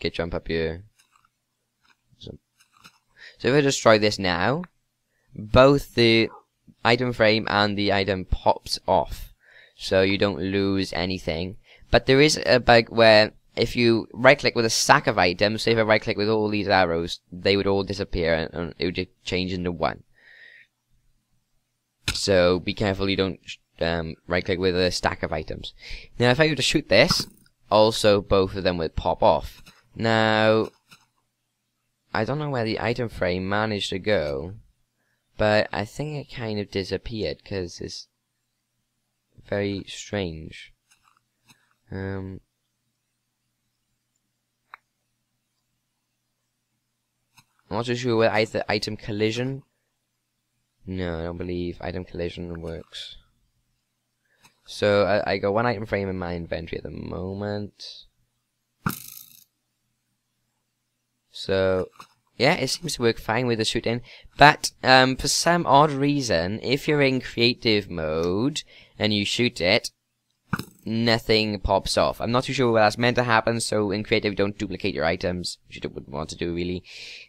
make it jump up here. So if I destroy this now, both the item frame and the item pops off, so you don't lose anything. But there is a bug where if you right click with a stack of items, say if I right click with all these arrows, they would all disappear and it would just change into one. So be careful you don't right click with a stack of items. Now if I were to shoot this, also both of them would pop off. Now I don't know where the item frame managed to go, but I think it kind of disappeared because it's very strange. I'm not too sure whether either item collision. No, I don't believe item collision works. So I got one item frame in my inventory at the moment. So yeah, it seems to work fine with the shooting. But for some odd reason, if you're in creative mode and you shoot it, nothing pops off. I'm not too sure what that's meant to happen. So in creative, you don't duplicate your items, which you don't want to do really,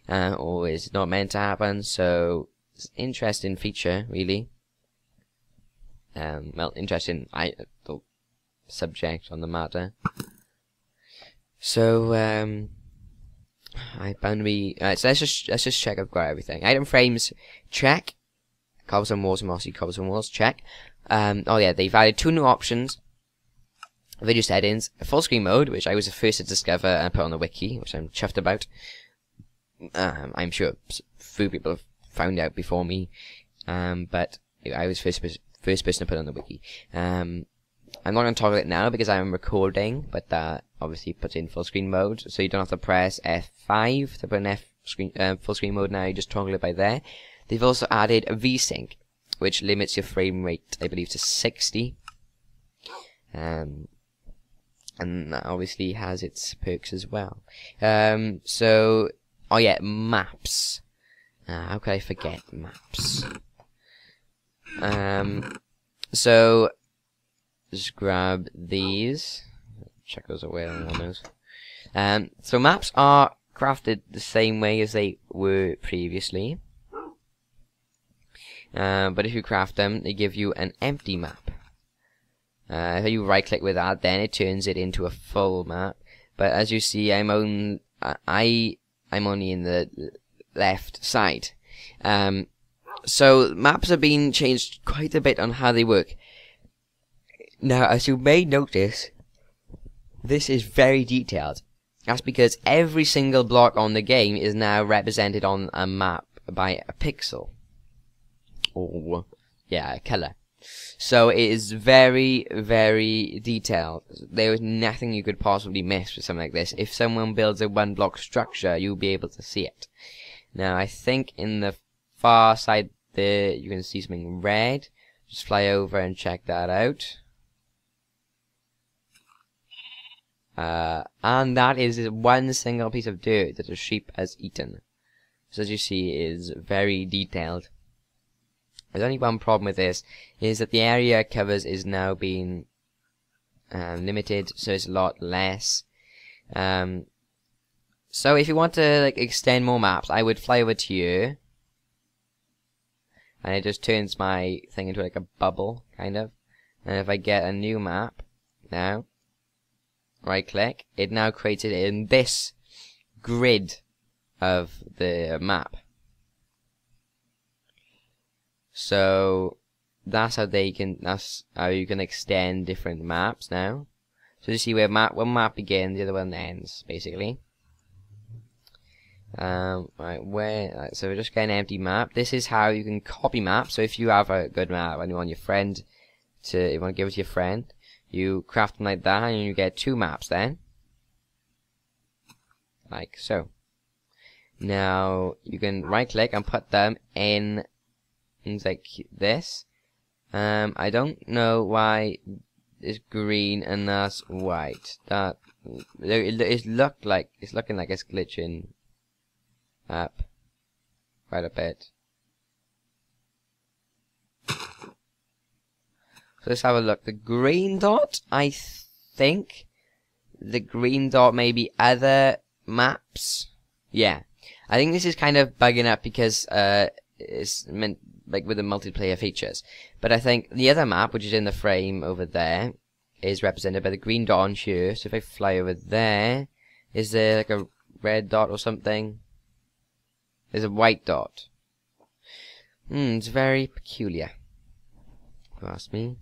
or it's not meant to happen. So it's an interesting feature, really. Well, interesting the subject on the matter. So I bound to be. So let's just check I've got everything. Item frames, check. Cobblestone walls and mossy cobblestone walls, check. Oh yeah, they've added 2 new options. Video settings, full screen mode, which I was the first to discover and put on the wiki, which I'm chuffed about. I'm sure a few people have found out before me, but I was first person to put on the wiki. I'm not going to toggle it now because I'm recording, but that obviously puts in full screen mode, so you don't have to press F5 to put in full screen mode now. You just toggle it by there. They've also added a VSync, which limits your frame rate, I believe, to 60. And that obviously has its perks as well. So, oh yeah, maps. How could I forget maps? So just grab these. Check those away on those. So maps are crafted the same way as they were previously. But if you craft them, they give you an empty map. If you right click with that, then it turns it into a full map. But as you see, I'm only in the left side. So maps have been changed quite a bit on how they work. Now, as you may notice, this is very detailed. That's because every single block on the game is now represented on a map by a pixel. Or, yeah, a color. So it is very, very detailed. There is nothing you could possibly miss with something like this. If someone builds a 1-block structure, you'll be able to see it. Now, I think in the far side there, you can see something red. Just fly over and check that out. And that is one single piece of dirt that a sheep has eaten. So as you see, it is very detailed. There's only one problem with this, is that the area it covers is now being limited, so it's a lot less. So if you want to extend more maps, I would fly over to you, and it just turns my thing into like a bubble, kind of. And if I get a new map now, right click, it now creates it in this grid of the map. So that's how you can extend different maps now. So you see where one map begins, the other one ends, basically. So we're just getting an empty map. This is how you can copy maps. So if you have a good map and you want your friend you want to give it to your friend, you craft them like that, and you get 2 maps then, like so. Now you can right click and put them in things like this. I don't know why it's green and that's white. That it's looking like it's glitching up quite a bit. So let's have a look. The green dot, I think the green dot may be other maps. Yeah, I think this is kind of bugging up because it's meant like with the multiplayer features. But I think the other map, which is in the frame over there, is represented by the green dot on here. So if I fly over there, is there like a red dot or something? There's a white dot. It's very peculiar, if you ask me.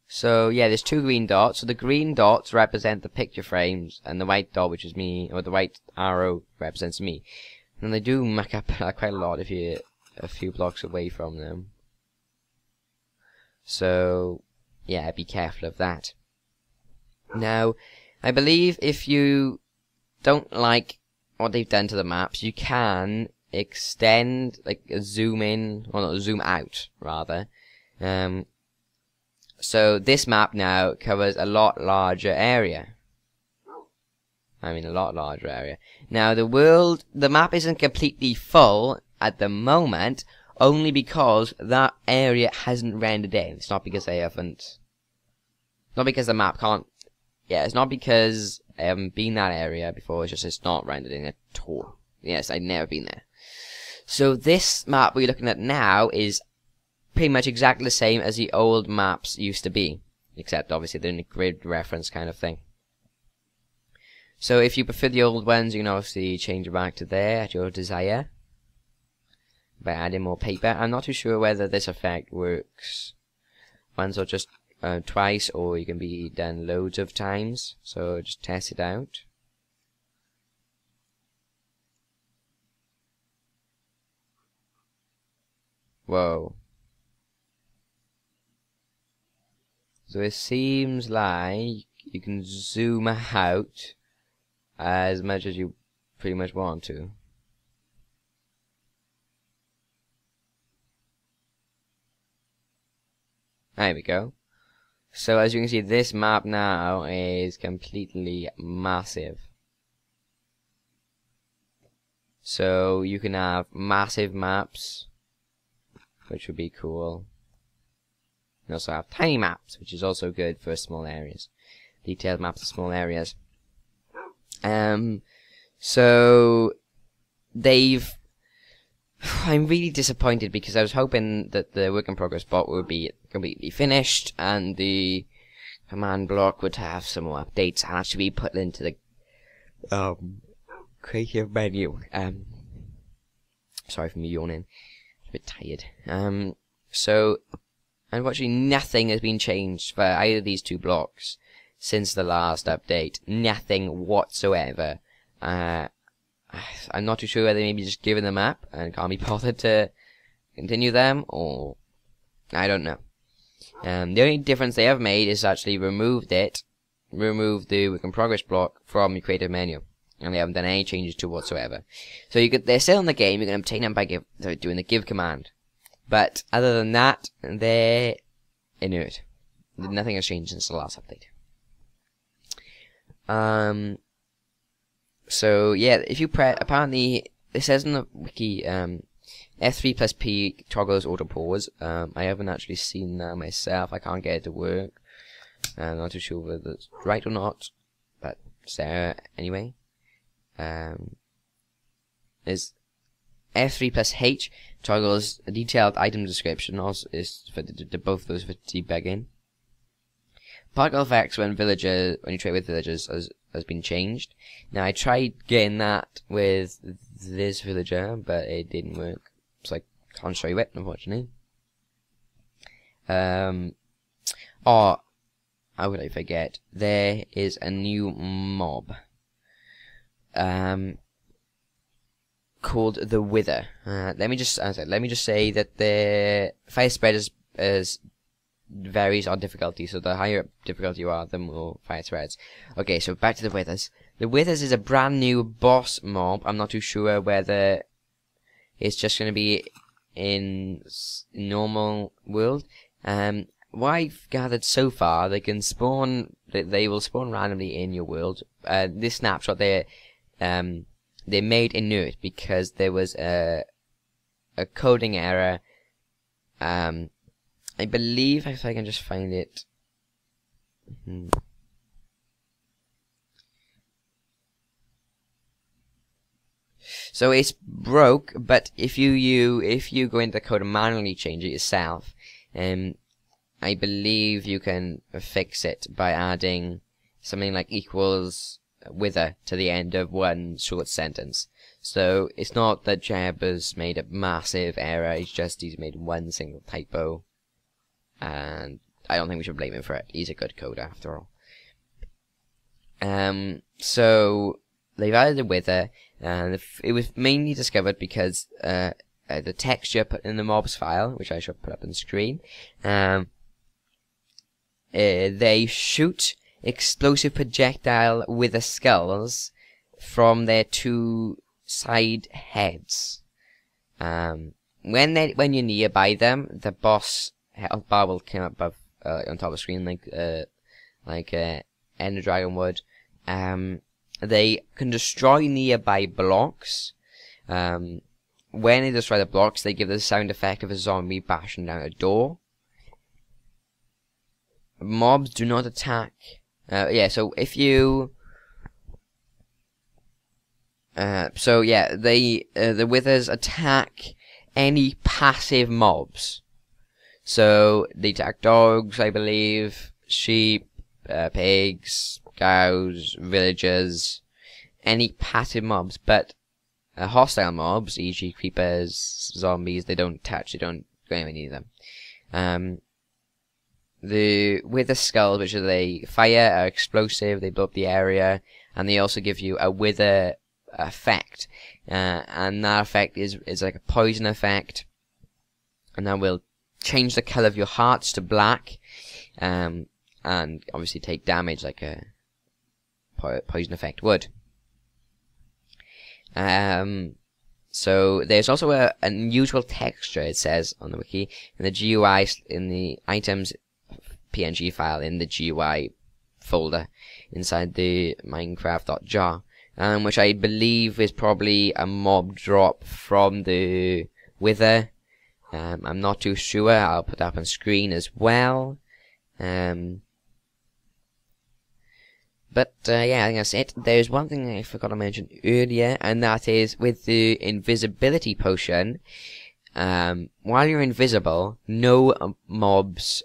So yeah, there's two green dots. So the green dots represent the picture frames, and the white dot, which is me, or the white arrow, represents me. And they do muck up quite a lot if you're a few blocks away from them. So yeah, be careful of that. Now, I believe if you don't like what they've done to the maps, you can extend, like zoom in, or not, zoom out rather. So this map now covers a lot larger area. I mean, a lot larger area. Now the map isn't completely full at the moment, only because that area hasn't rendered in. It's not because they haven't. Not because the map can't. Yeah, it's not because I haven't been that area before. It's just it's not rendered in at all. Yes, I've never been there. So this map we're looking at now is pretty much exactly the same as the old maps used to be, except obviously they're in a grid reference kind of thing. So if you prefer the old ones, you can obviously change it back to there at your desire by adding more paper. I'm not too sure whether this effect works once or just twice, or you can be done loads of times, so just test it out. Whoa. So it seems like you can zoom out as much as you pretty much want to. There we go. So as you can see, this map now is completely massive. So you can have massive maps, which would be cool. You also have tiny maps, which is also good for small areas. Detailed maps of small areas. So they've. I'm really disappointed because I was hoping that the work in progress bot would be completely finished and the command block would have some more updates and actually be put into the creative menu. Sorry for me yawning. I'm a bit tired. So unfortunately, nothing has been changed for either of these two blocks since the last update. Nothing whatsoever. I'm not too sure whether maybe just given them up and can't be bothered to continue them, or I don't know. The only difference they have made is actually remove the work in progress block from your creative menu, and they haven't done any changes to whatsoever. So they're still in the game. You can obtain them by doing the give command. But other than that, they're inert. Nothing has changed since the last update. So yeah, if you press, apparently it says in the wiki, F3 plus P toggles auto pause. I haven't actually seen that myself. I can't get it to work. I'm not too sure whether it's right or not, but it's there anyway. Is F3 plus H toggles a detailed item description. Also is for both those for debugging. Particle effects when you trade with villagers has been changed. Now I tried getting that with this villager, but it didn't work, so I can't show you it, unfortunately. Oh, how would I forget? There is a new mob called the Wither. Let me just say that the fire spread is varies on difficulty, so the higher difficulty you are, the more fire spreads. Okay, so back to the Withers. The Withers is a brand new boss mob. I'm not too sure whether it's just going to be in normal world. What I've gathered so far, they can spawn. They will spawn randomly in your world. This snapshot, they're made inert because there was a coding error. I believe, if I can just find it. So it's broke, but if you go into the code and manually change it yourself, I believe you can fix it by adding something like equals wither to the end of one short sentence. So it's not that Jeb has made a massive error, it's just he's made one single typo, and I don't think we should blame him for it. He's a good coder after all. So they've added the wither, and it was mainly discovered because the texture put in the mobs file, which I should put up on the screen, they shoot explosive projectile wither skulls from their two side heads. When you're nearby them, the boss health bar will come up above on top of the screen like Ender Dragon would. They can destroy nearby blocks. When they destroy the blocks, they give the sound effect of a zombie bashing down a door. Mobs do not attack. So if you the withers attack any passive mobs. So they attack dogs, I believe, sheep, pigs, cows, villagers, any passive mobs. But hostile mobs, e.g. creepers, zombies, they don't touch, they don't go anywhere near them. The wither skulls, which are they fire, are explosive, they blow up the area, and they also give you a wither effect, and that effect is like a poison effect, and that will change the color of your hearts to black, and obviously take damage like a poison effect would. So there's also an unusual texture, it says on the wiki, in the GUI, in the items PNG file in the GUI folder inside the Minecraft.jar, which I believe is probably a mob drop from the wither. I'm not too sure. I'll put that up on screen as well. But yeah, I think that's it. There's one thing I forgot to mention earlier, and that is with the invisibility potion. While you're invisible, no mobs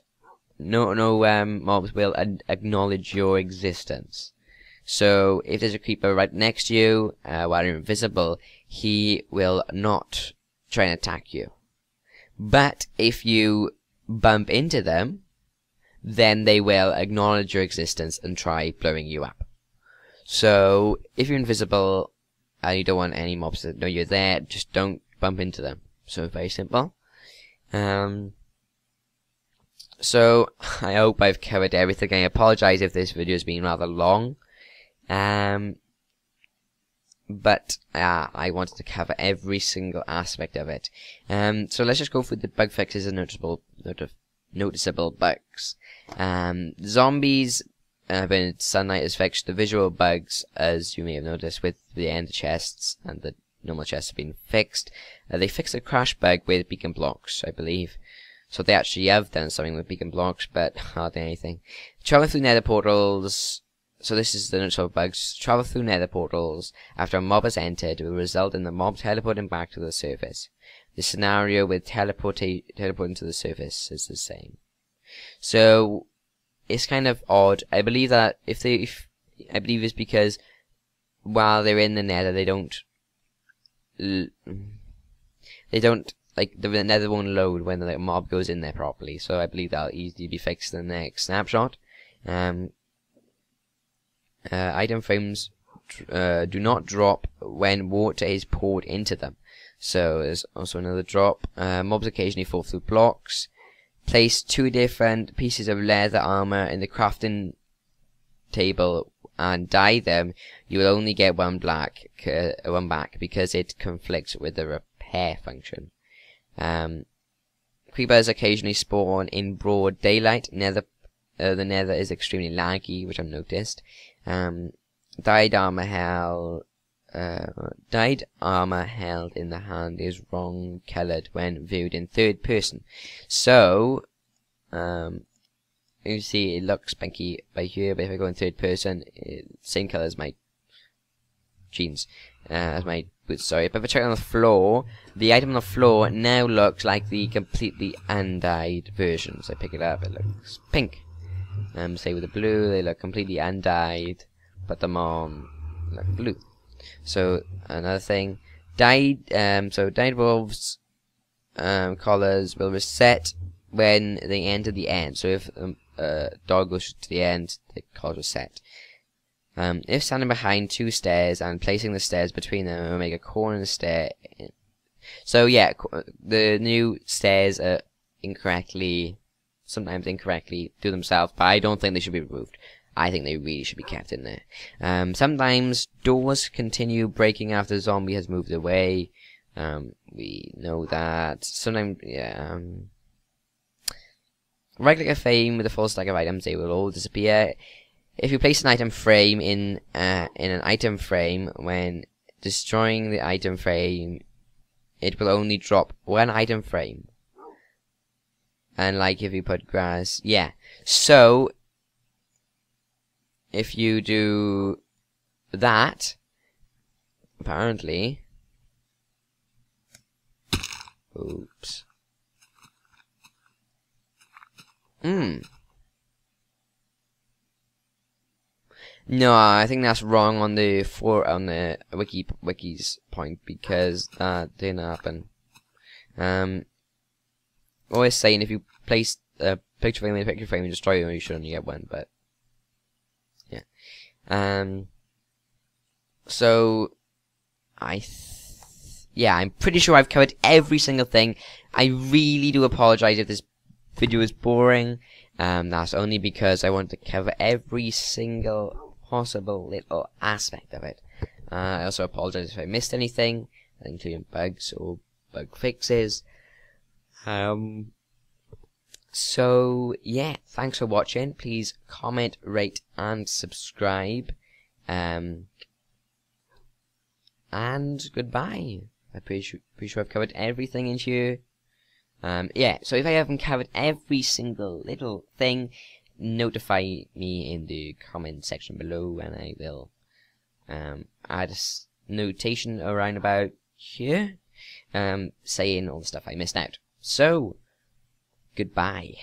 will acknowledge your existence. So if there's a creeper right next to you while you're invisible, he will not try and attack you. But if you bump into them, then they will acknowledge your existence and try blowing you up. So if you're invisible and you don't want any mobs to know you're there, just don't bump into them. So very simple. So I hope I've covered everything. I apologize if this video has been rather long. But I wanted to cover every single aspect of it. So let's just go through the bug fixes and noticeable bugs. Zombies, when sunlight has fixed the visual bugs, as you may have noticed with the ender chests and the normal chests have been fixed. They fixed the crash bug with beacon blocks, I believe. So they actually have done something with beacon blocks, but hardly anything. Travel through nether portals. So this is the noticeable bugs. Travel through nether portals after a mob has entered will result in the mob teleporting back to the surface. The scenario with teleporting to the surface is the same. So it's kind of odd. I believe that I believe it's because while they're in the nether, they don't like the nether won't load when the mob goes in there properly. So I believe that'll easily be fixed in the next snapshot. Item frames do not drop when water is poured into them. So there's also another drop. Mobs occasionally fall through blocks. Place 2 different pieces of leather armor in the crafting table and dye them. You will only get one back because it conflicts with the repair function. Creepers occasionally spawn in broad daylight. The nether is extremely laggy, which I've noticed. Dyed armor held in the hand is wrong colored when viewed in third person. So, you see it looks pinky by here, but if I go in third person, same color as my jeans, as my sorry, but if I check on the floor, the item on the floor now looks like the completely undyed version. So I pick it up, it looks pink. Say with the blue, they look completely undyed. Put them on, look blue. So another thing, dyed wolves collars will reset when they enter the end. So if dog goes to the end, the collar will set. If standing behind two stairs and placing the stairs between them, it will make a corner in the stair. So yeah, the new stairs are sometimes incorrectly do themselves, but I don't think they should be removed. I think they really should be kept in there. Sometimes doors continue breaking after the zombie has moved away. We know that. Sometimes, yeah. Right-click a frame with a full stack of items, they will all disappear. If you place an item frame in an item frame, when destroying the item frame, it will only drop one item frame. And like if you put grass, yeah. So if you do that, apparently, oops. No, I think that's wrong on the wiki's point, because that didn't happen. Always saying if you place a picture frame in a picture frame and destroy it, you should only get one, but yeah. So I'm pretty sure I've covered every single thing. I really do apologize if this video is boring. That's only because I want to cover every single possible little aspect of it. I also apologize if I missed anything, including bugs or bug fixes. So yeah, thanks for watching. Please comment, rate, and subscribe. And goodbye. I'm pretty sure I've covered everything in here. Yeah, so if I haven't covered every single little thing, notify me in the comment section below, and I will add a notation around about here, saying all the stuff I missed out. So, goodbye.